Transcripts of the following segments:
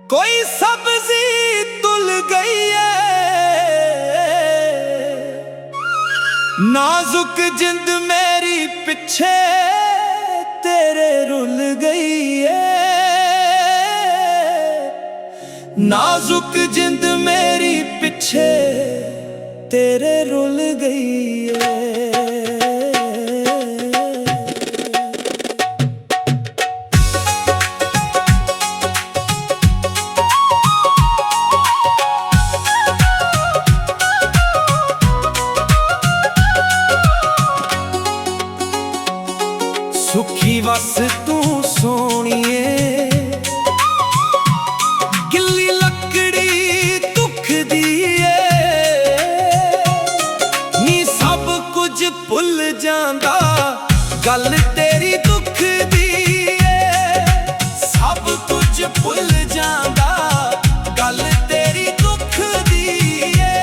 कोई सब्जी तुल गई है, नाजुक जिंद मेरी पिछे तेरे रुल गई है। नाजुक जिंद मेरी पिछे तेरे रुल गई है। सुखी वस तू सोनिए, गिल्ली लकड़ी दुख दिए, नी सब कुछ भुल जांदा गल तेरी दुख दी है। सब कुछ भुल जांदा गल तेरी दुख दी है।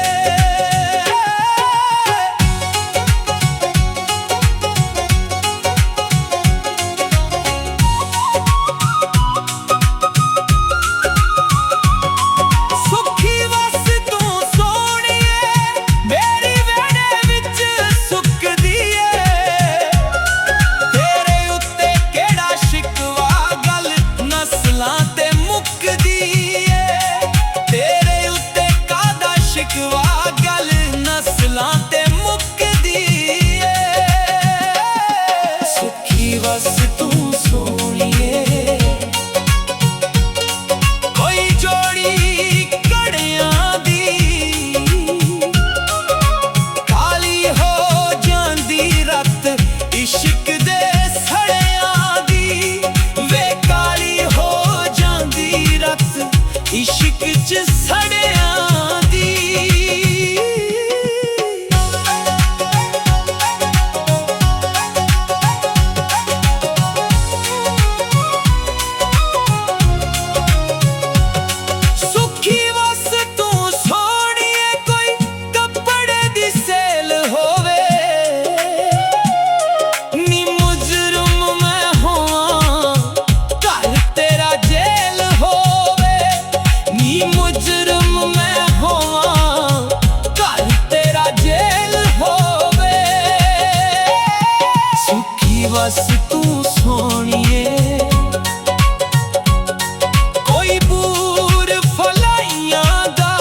गल नस्लां ते मुकदी है। सुखी वस तू सोनिए, कोई जोड़ी कड़ियां दी, काली हो जांदी रत इश्क दे सड़ियां दी। वे काली हो जांदी रत इश्क च सड़ियां दी। बस तू सोनिए, कोई बूर फलाइयां दा,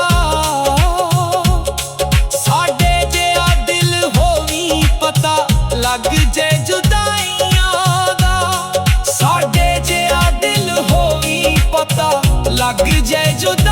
साडे जेहा दिल होवी पता लग जे जुदाइयां दा। साडे जेहा दिल होवी पता लग जे जुदाइयां